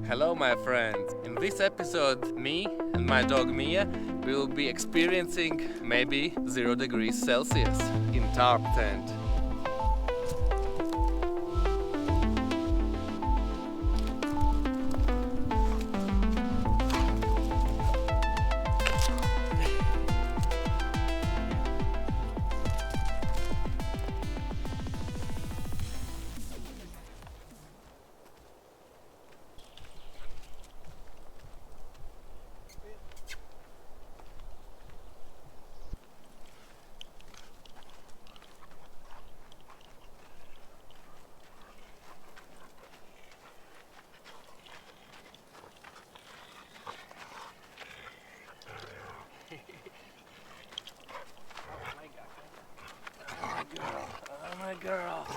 Hello my friends! In this episode, me and my dog Mia will be experiencing maybe 0 degrees Celsius in Tarptent. Oh my girl.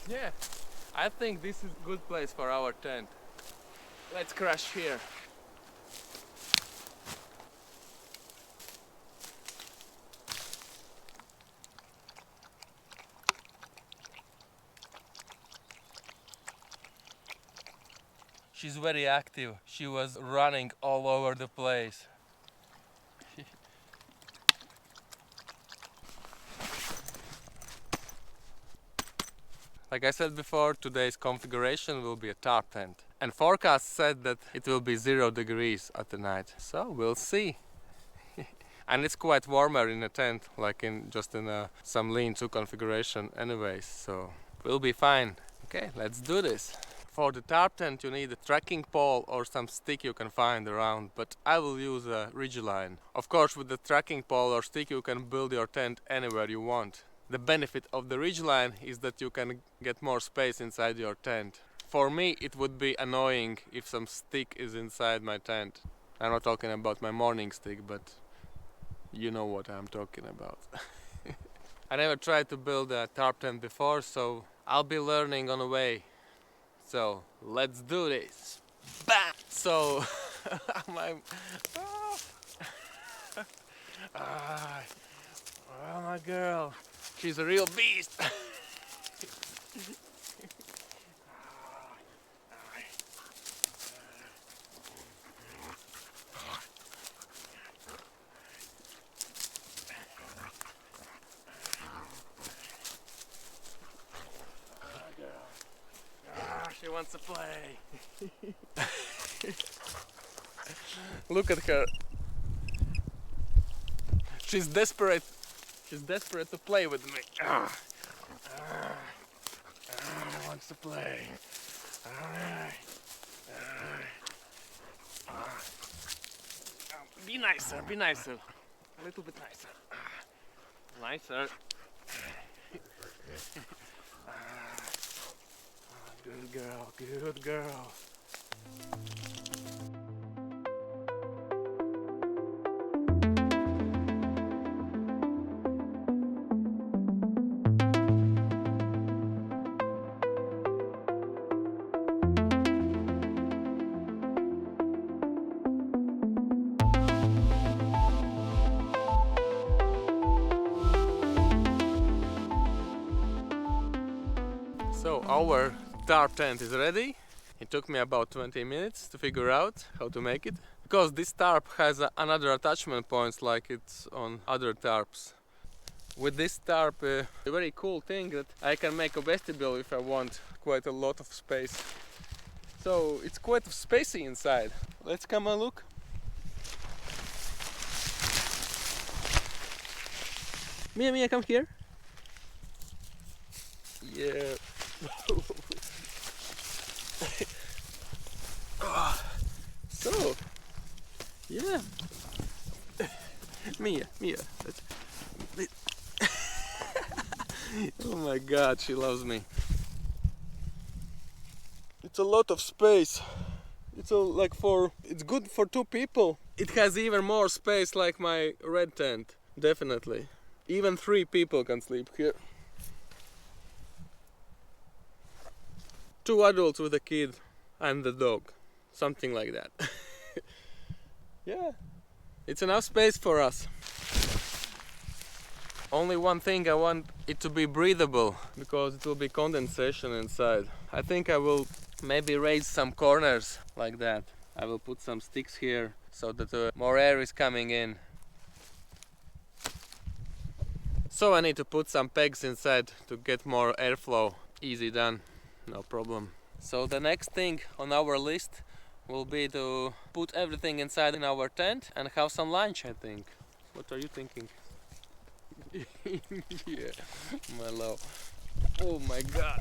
Yeah, I think this is a good place for our tent. Let's crash here. She's very active. She was running all over the place. Like I said before, today's configuration will be a tarp tent. And forecast said that it will be 0 degrees at the night. So we'll see. And it's quite warmer in a tent, like in some lean-to configuration anyways. So we'll be fine. Okay, let's do this. For the tarp tent you need a trekking pole or some stick you can find around, but I will use a ridgeline. Of course, with the trekking pole or stick you can build your tent anywhere you want. The benefit of the ridgeline is that you can get more space inside your tent. For me it would be annoying if some stick is inside my tent. I'm not talking about my morning stick, but you know what I'm talking about. I never tried to build a tarp tent before, so I'll be learning on the way. So let's do this. Bam! So oh my girl, she's a real beast. She wants to play. Look at her. She's desperate. She's desperate to play with me. Wants to play. Be nicer, be nicer. A little bit nicer. Nicer. Good girl, good girl. So our tarp tent is ready. It took me about 20 minutes to figure out how to make it, because this tarp has another attachment points like it's on other tarps. With this tarp, a very cool thing that I can make a vestibule if I want quite a lot of space. So it's quite spacey inside. Let's come and look. Mia, come here. Yeah. So, yeah. Mia. Oh my God, she loves me. It's a lot of space. It's good for 2 people. It has even more space like my red tent, definitely. Even 3 people can sleep here. 2 adults with a kid and the dog, something like that. Yeah, it's enough space for us. Only one thing, I want it to be breathable, because it will be condensation inside. I think I will maybe raise some corners like that. I will put some sticks here so that more air is coming in. So I need to put some pegs inside to get more airflow. Easy done, no problem. So the next thing on our list will be to put everything inside in our tent and have some lunch, I think. What are you thinking? Yeah, my love. Oh my God.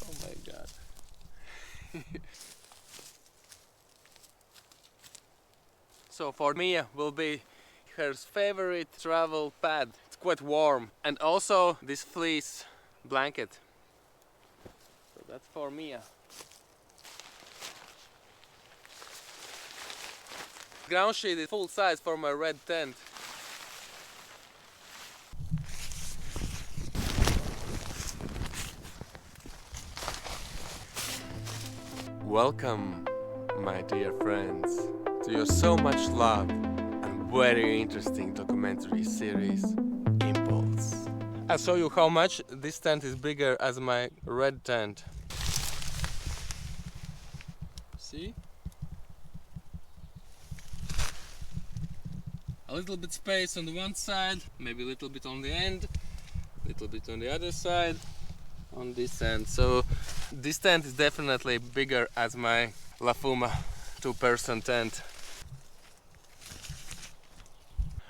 Oh my God. So for Mia will be her favorite travel pad. It's quite warm. And also this fleece blanket. So that's for Mia. Ground sheet is full size for my red tent. Welcome, my dear friends, to your so much loved and very interesting documentary series, Impulse. I'll show you how much this tent is bigger as my red tent. See? A little bit space on the one side, maybe a little bit on the end, a little bit on the other side, on this end. So this tent is definitely bigger as my La Fuma 2-person tent.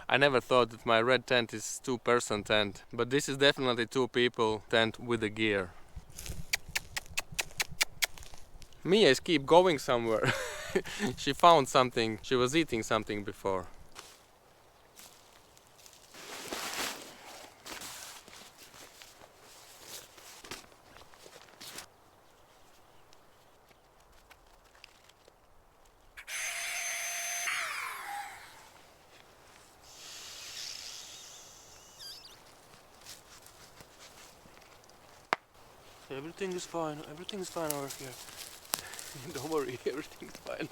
I never thought that my red tent is 2-person tent, but this is definitely 2 people tent with the gear. Mia is keep going somewhere. She found something, she was eating something before. Everything is fine over here. Don't worry, everything's fine.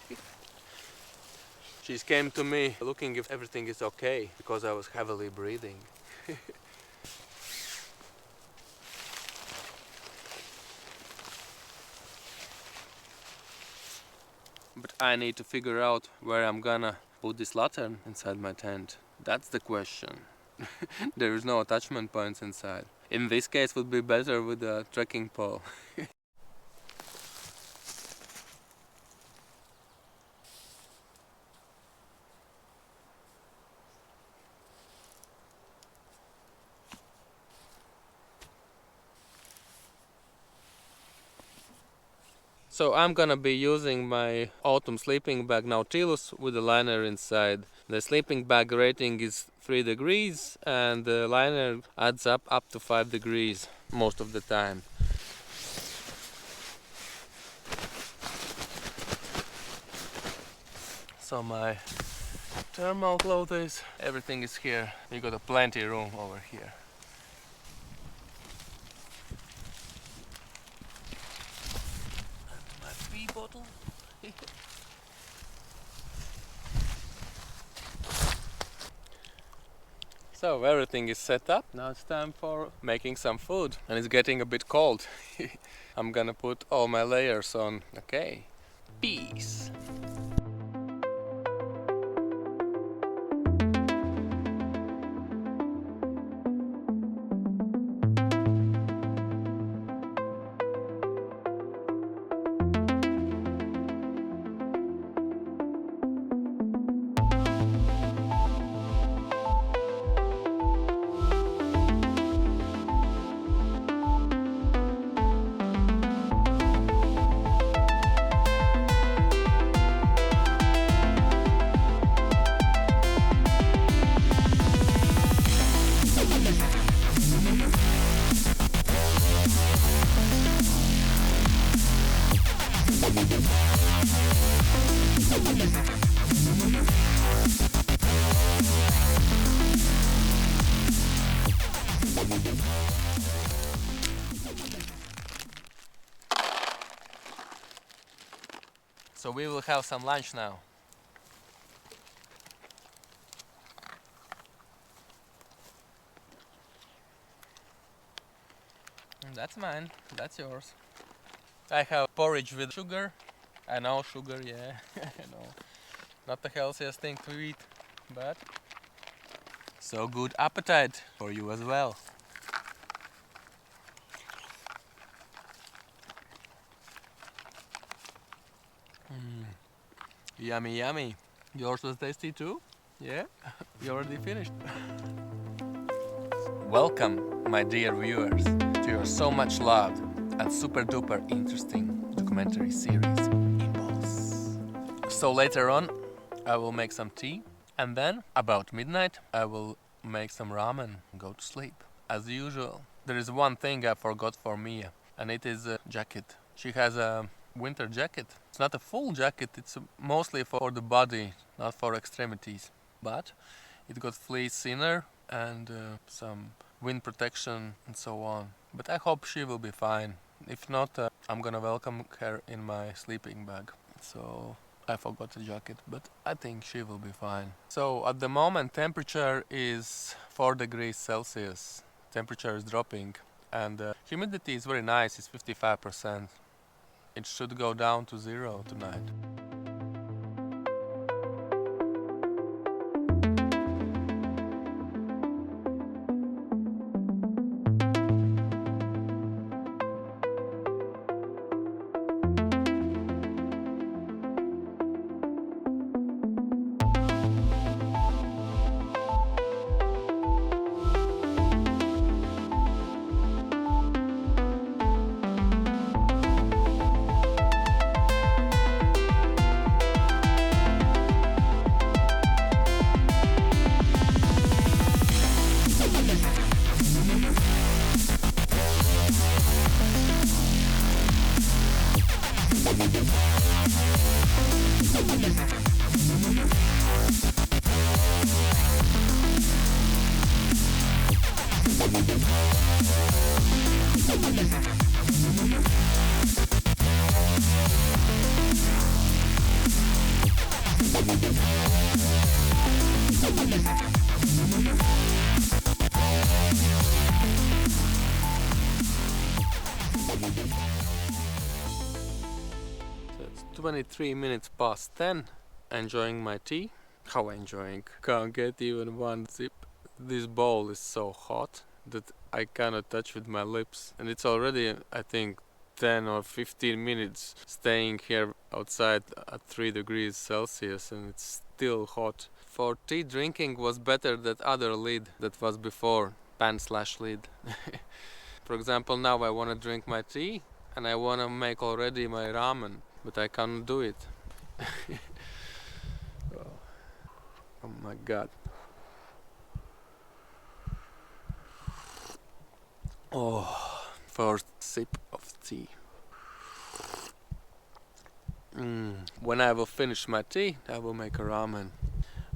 She came to me looking if everything is okay, because I was heavily breathing. But I need to figure out where I'm gonna put this lantern inside my tent. That's the question. There is no attachment points inside. In this case it would be better with a trekking pole. So I'm gonna be using my autumn sleeping bag Nautilus with a liner inside. The sleeping bag rating is 3 degrees and the liner adds up to 5 degrees most of the time. So my thermal clothes, everything is here. We got a plenty room over here. And my pee bottle. So everything is set up. Now it's time for making some food. And it's getting a bit cold. I'm gonna put all my layers on. Okay. Peace. So we will have some lunch now. That's mine, that's yours. I have porridge with sugar. I know sugar, yeah, I know. Not the healthiest thing to eat, but so good appetite for you as well. Yummy, yummy. Yours was tasty too? Yeah? You already finished. Welcome, my dear viewers, to your so much loved and super duper interesting documentary series, Impulse. So later on, I will make some tea, and then about midnight, I will make some ramen and go to sleep. As usual, there is one thing I forgot for Mia, and it is a jacket. She has a winter jacket. It's not a full jacket, it's mostly for the body, not for extremities. But it got fleece inner and some wind protection and so on. But I hope she will be fine. If not, I'm gonna welcome her in my sleeping bag. So I forgot the jacket, but I think she will be fine. So at the moment temperature is 4 degrees Celsius. Temperature is dropping and humidity is very nice, it's 55%. It should go down to 0 tonight. So it's 23 minutes past 10, enjoying my tea. How enjoying? Can't get even one sip. This bowl is so hot that I cannot touch with my lips, and it's already, I think, 10 or 15 minutes staying here outside at 3 degrees Celsius, and it's still hot. For tea drinking was better that other lid that was before, pan/lid. For example, now I want to drink my tea and I want to make already my ramen, but I can't do it. Oh my god. Oh, first sip of tea. When I will finish my tea, I will make a ramen.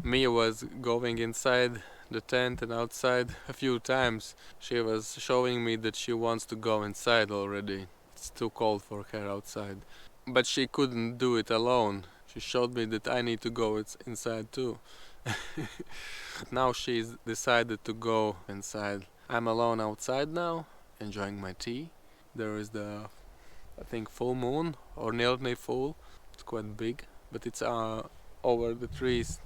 Mia was going inside the tent and outside a few times. She was showing me that she wants to go inside already. It's too cold for her outside. But she couldn't do it alone. She showed me that I need to go inside too. Now she's decided to go inside. I'm alone outside now, enjoying my tea. There is the, I think, full moon or nearly full. It's quite big, but it's over the trees.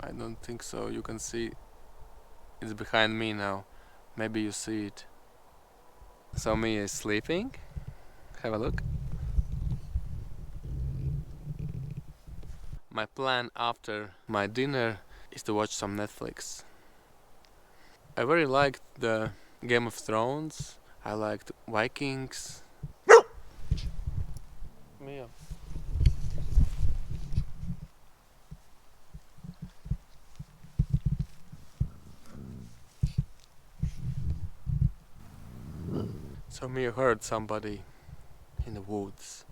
I don't think so. You can see it's behind me now. Maybe you see it. So Mia is sleeping. Have a look. My plan after my dinner is to watch some Netflix. I very liked the Game of Thrones. I liked Vikings. Mia. So Mia heard somebody in the woods.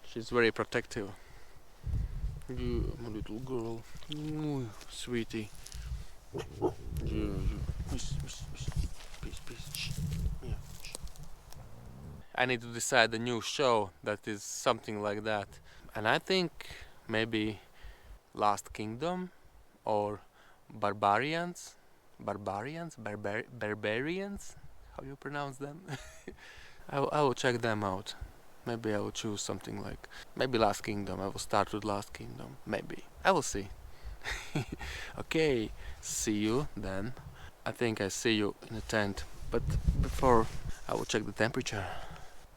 She's very protective. You, my little girl. Ooh, sweetie. I need to decide a new show that is something like that. And I think maybe Last Kingdom or Barbarians, Barbarians, how you pronounce them? I will check them out. Maybe I will choose something like, maybe Last Kingdom. I will start with Last Kingdom. Maybe. I will see. Okay, see you then. I think I see you in the tent. But before, I will check the temperature.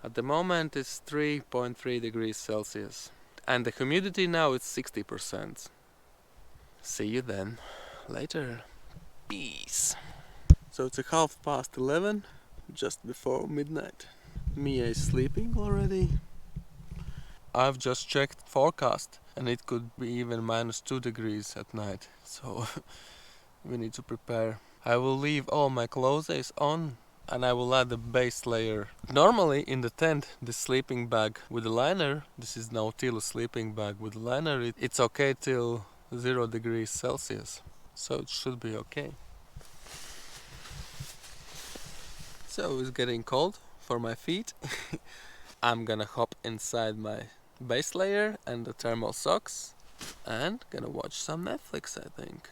At the moment it's 3.3 degrees Celsius. And the humidity now is 60%. See you then. Later. Peace. So it's a 11:30, just before midnight. Mia is sleeping already. I've just checked forecast and it could be even -2 degrees at night. So we need to prepare. I will leave all my clothes on and I will add the base layer. Normally in the tent, the sleeping bag with the liner, this is Nautilus sleeping bag with the liner, it's okay till 0 degrees Celsius. So it should be okay. So it's getting cold for my feet. I'm gonna hop inside my base layer and the thermal socks and gonna watch some Netflix, I think.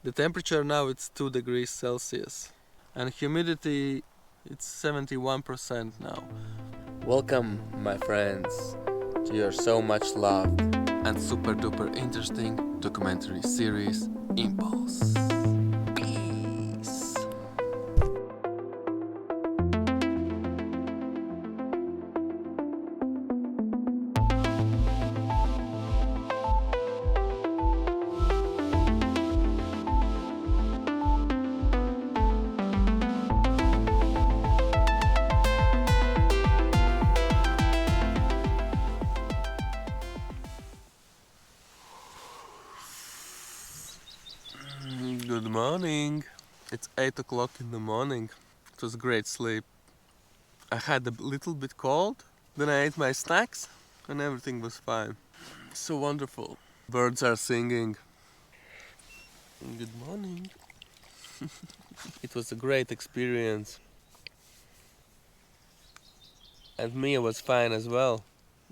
The temperature now it's 2 degrees Celsius and humidity it's 71% now. Welcome, my friends, to your so much loved and super duper interesting documentary series Impulse. Peace. Good morning. It's 8 o'clock in the morning. It was great sleep. I had a little bit cold, then I ate my snacks and everything was fine. So wonderful. Birds are singing. Good morning. It was a great experience. And Mia was fine as well.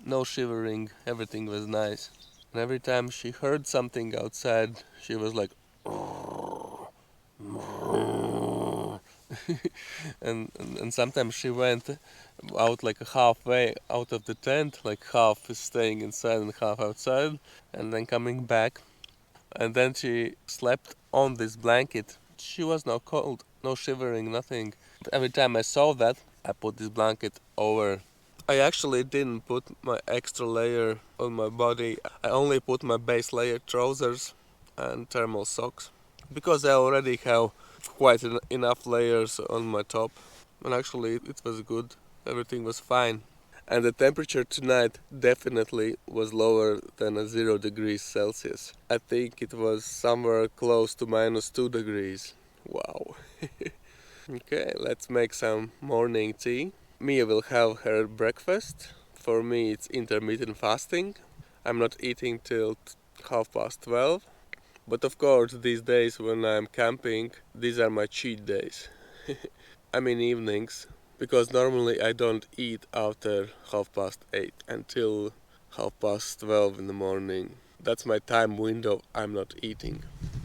No shivering, everything was nice. And every time she heard something outside, she was like, and sometimes she went out like halfway out of the tent, like half is staying inside and half outside, and then coming back. And then she slept on this blanket. She was no cold, no shivering, nothing. Every time I saw that, I put this blanket over. I actually didn't put my extra layer on my body. I only put my base layer trousers and thermal socks because I already have quite enough layers on my top, and actually it was good. Everything was fine. And the temperature tonight definitely was lower than 0 degrees Celsius. I think it was somewhere close to -2 degrees. Wow. Okay, let's make some morning tea. Mia will have her breakfast. For me it's intermittent fasting. I'm not eating till 12:30. But of course these days when I'm camping, these are my cheat days. I mean evenings. Because normally I don't eat after 8:30 until 12:30 in the morning. That's my time window I'm not eating.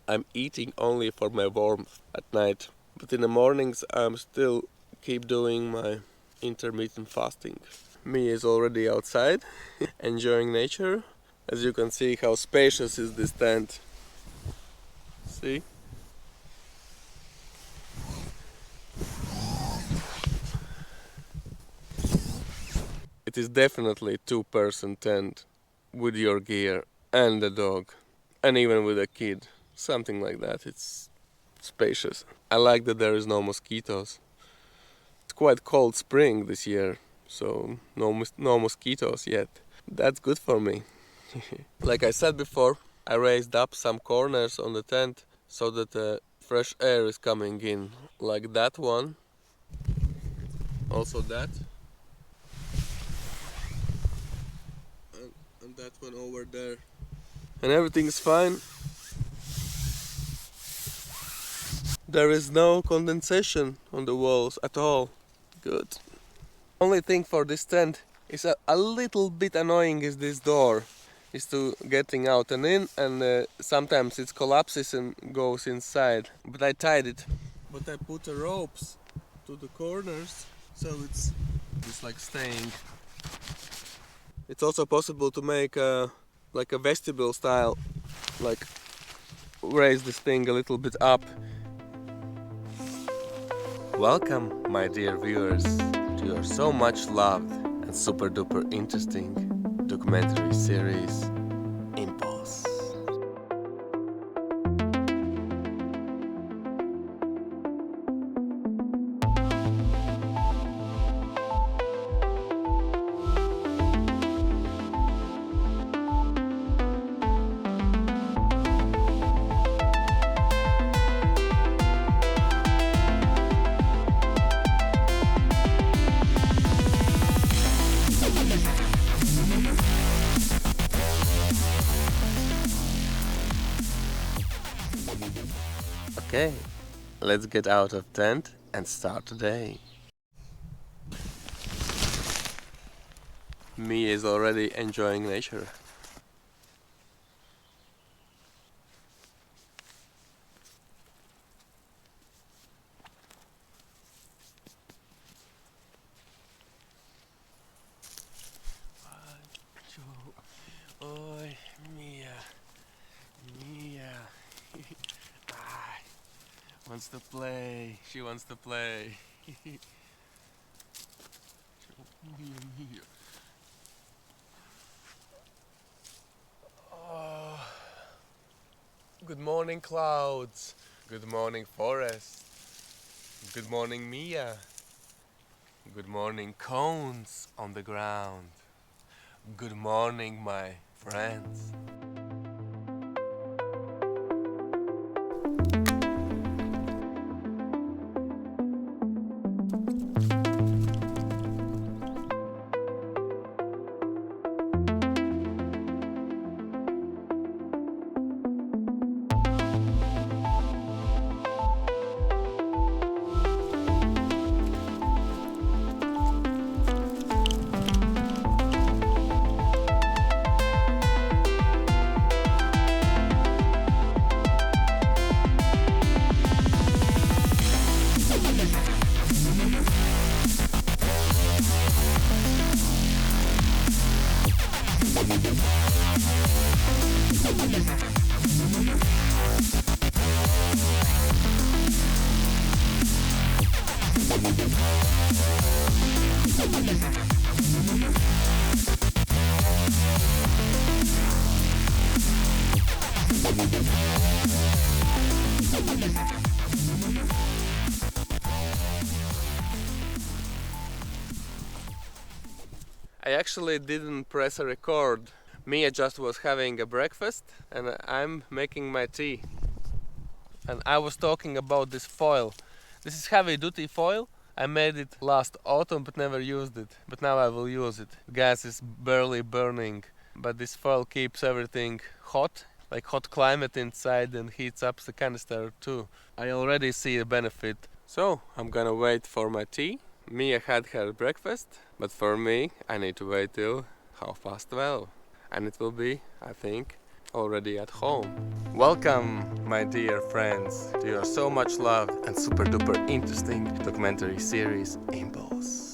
I'm eating only for my warmth at night. But in the mornings I'm still keep doing my intermittent fasting. Mia is already outside, enjoying nature. As you can see how spacious is this tent. See? It is definitely a 2-person tent with your gear and a dog and even with a kid, something like that. It's spacious. I like that there is no mosquitoes. It's quite cold spring this year, so no mosquitoes yet. That's good for me. Like I said before, I raised up some corners on the tent so that fresh air is coming in, like that one, also that. And that one over there. And everything is fine. There is no condensation on the walls at all. Good. Only thing for this tent is a little bit annoying is this door. Is to getting out and in, and sometimes it collapses and goes inside. But I tied it. But I put the ropes to the corners, so it's like staying. It's also possible to make like a vestibule style, like raise this thing a little bit up. Welcome, my dear viewers, to your so much loved and super duper interesting documentary series, Impulse. Okay, let's get out of tent and start today. Me is already enjoying nature. Oi, Mia. Wants to play. She wants to play. Oh. Good morning, clouds. Good morning, forest. Good morning, Mia. Good morning, cones on the ground. Good morning, my friends. I actually didn't press a record. Mia just was having a breakfast and I'm making my tea. And I was talking about this foil. This is heavy duty foil. I made it last autumn but never used it. But now I will use it. Gas is barely burning, but this foil keeps everything hot, like hot climate inside, and heats up the canister too. I already see a benefit. So I'm gonna wait for my tea. Mia had her breakfast, but for me I need to wait till 12:30. And it will be, I think, already at home. Welcome, my dear friends, to your so much loved and super duper interesting documentary series, Impulse.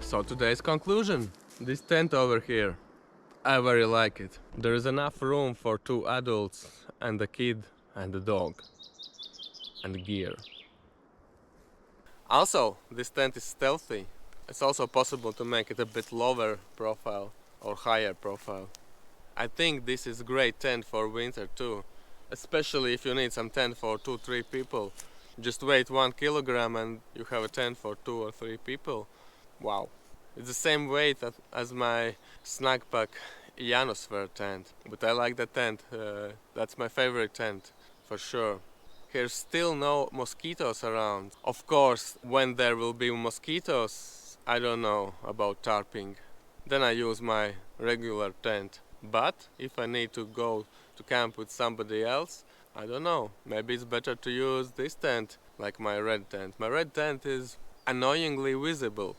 So today's conclusion. This tent over here, I very like it. There is enough room for 2 adults and a kid and a dog and gear. Also, this tent is stealthy. It's also possible to make it a bit lower profile or higher profile. I think this is great tent for winter too, especially if you need some tent for 2-3 people. Just weight 1 kilogram and you have a tent for 2 or 3 people. Wow. It's the same weight as my Snugpak Ionosphere tent, but I like that tent. That's my favorite tent for sure. There's still no mosquitoes around. Of course, when there will be mosquitoes, I don't know about tarping. Then I use my regular tent. But if I need to go to camp with somebody else, I don't know. Maybe it's better to use this tent, like my red tent. My red tent is annoyingly visible.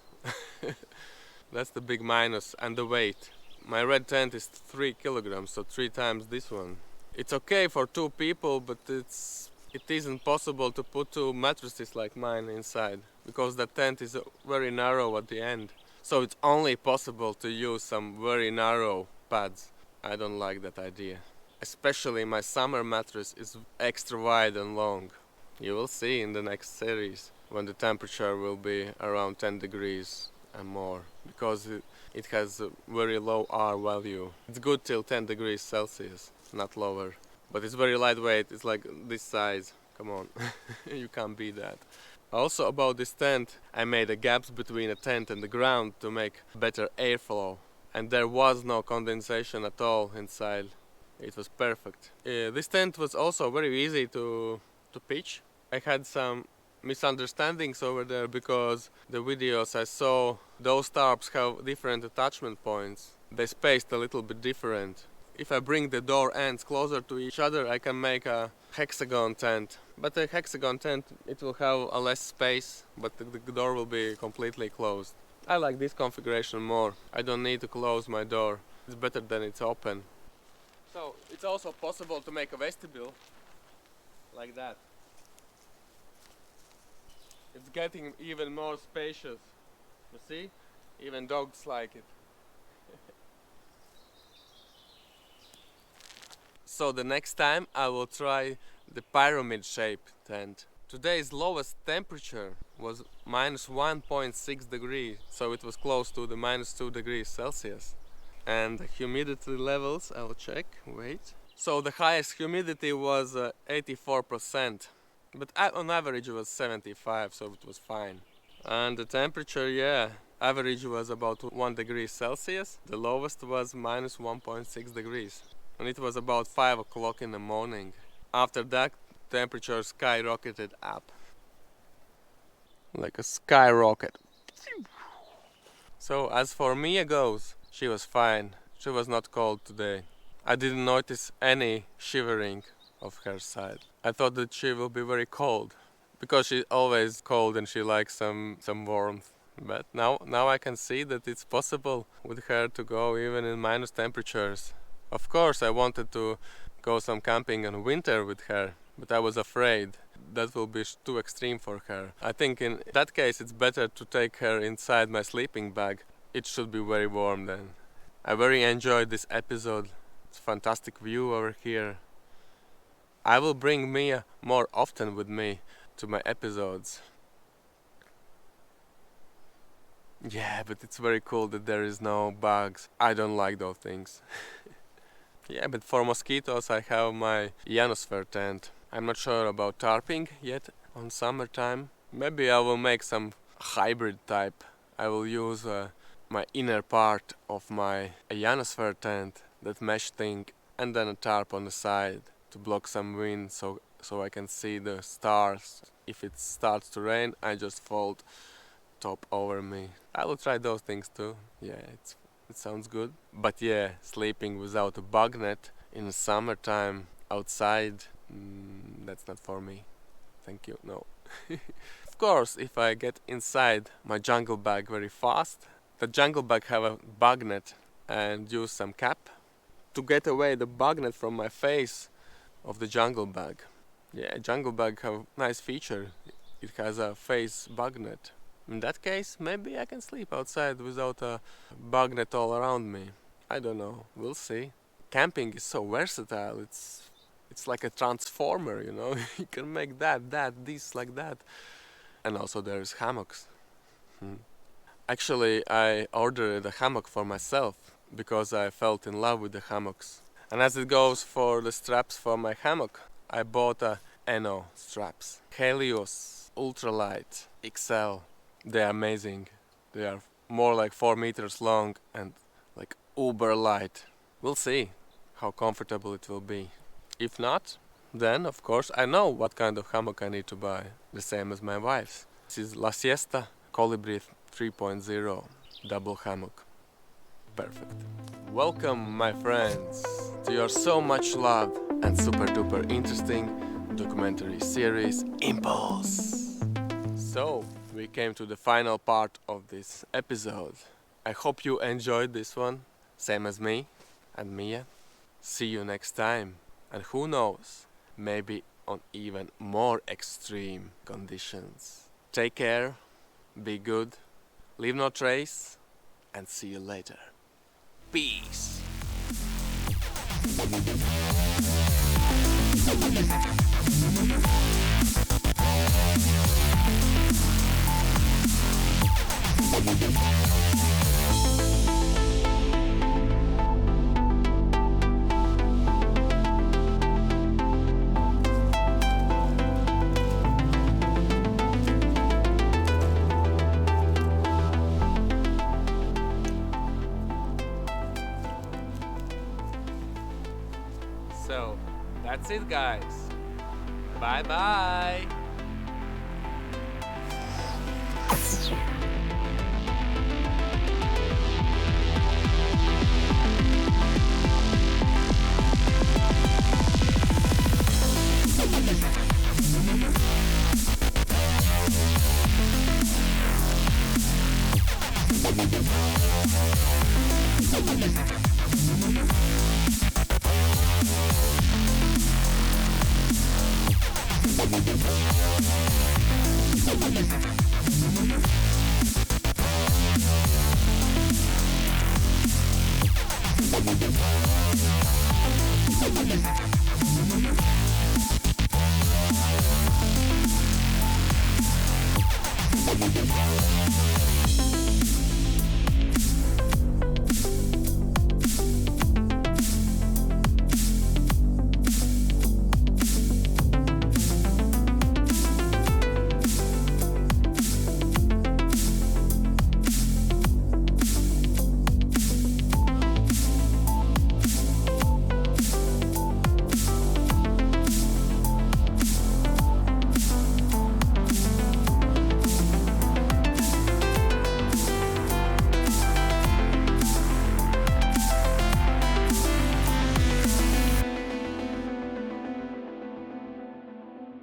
That's the big minus, and the weight. My red tent is 3 kilograms, so 3 times this one. It's okay for 2 people, but it isn't possible to put 2 mattresses like mine inside, because the tent is very narrow at the end. So it's only possible to use some very narrow pads. I don't like that idea. Especially my summer mattress is extra wide and long. You will see in the next series when the temperature will be around 10 degrees and more, because it has a very low R value. It's good till 10 degrees Celsius, not lower. But it's very lightweight, it's like this size. Come on, you can't beat that. Also about this tent, I made a gaps between a tent and the ground to make better airflow. And there was no condensation at all inside. It was perfect. This tent was also very easy to pitch. I had some misunderstandings over there because the videos I saw, those tarps have different attachment points. They spaced a little bit different. If I bring the door ends closer to each other, I can make a hexagon tent. But a hexagon tent, it will have a less space, but the door will be completely closed. I like this configuration more. I don't need to close my door. It's better than it's open. So it's also possible to make a vestibule like that. It's getting even more spacious. You see? Even dogs like it. So the next time I will try the pyramid shaped tent. Today's lowest temperature was minus 1.6 degrees, so it was close to the minus 2 degrees Celsius. And the humidity levels, I'll check, wait. So the highest humidity was 84%, but on average it was 75, so it was fine. And the temperature, yeah, average was about 1 degree Celsius, the lowest was minus 1.6 degrees. And it was about 5 o'clock in the morning. After that, temperature skyrocketed up. Like a skyrocket. So as for Mia goes, she was fine. She was not cold today. I didn't notice any shivering of her side. I thought that she will be very cold, because she's always cold and she likes some warmth. But now I can see that it's possible with her to go even in minus temperatures. Of course, I wanted to go some camping in winter with her, but I was afraid that will be too extreme for her. I think in that case it's better to take her inside my sleeping bag. It should be very warm then. I very enjoyed this episode. It's a fantastic view over here. I will bring Mia more often with me to my episodes. Yeah, but it's very cool that there is no bugs. I don't like those things. Yeah, but for mosquitoes I have my ionosphere tent. I'm not sure about tarping yet on summertime. Maybe I will make some hybrid type. I will use my inner part of my ionosphere tent, that mesh thing, and then a tarp on the side to block some wind so I can see the stars. If it starts to rain, I just fold top over me. I will try those things too. Yeah, it sounds good. But yeah, sleeping without a bug net in the summertime outside, that's not for me. Thank you, no. Of course, if I get inside my jungle bag very fast, the jungle bag have a bug net, and use some cap to get away the bug net from my face of the jungle bag. Yeah, jungle bag have nice feature. It has a face bug net. In that case, maybe I can sleep outside without a bug net all around me. I don't know, we'll see. Camping is so versatile, it's like a transformer, you know. You can make that, this, like that. And also there's hammocks. Actually, I ordered a hammock for myself. because I felt in love with the hammocks. And as it goes for the straps for my hammock, I bought a Eno straps. Helios Ultralight XL. They are amazing. They are more like 4 meters long and like uber light. We'll see how comfortable it will be. If not, then of course I know what kind of hammock I need to buy. The same as my wife's. This is La Siesta Colibri 3.0 double hammock. Perfect. Welcome, my friends, to your so much loved and super duper interesting documentary series Impulse. So, we came to the final part of this episode. I hope you enjoyed this one, same as me and Mia. See you next time, and who knows, maybe on even more extreme conditions. Take care, be good, leave no trace, and see you later. Peace. So, that's it, guys. Bye bye.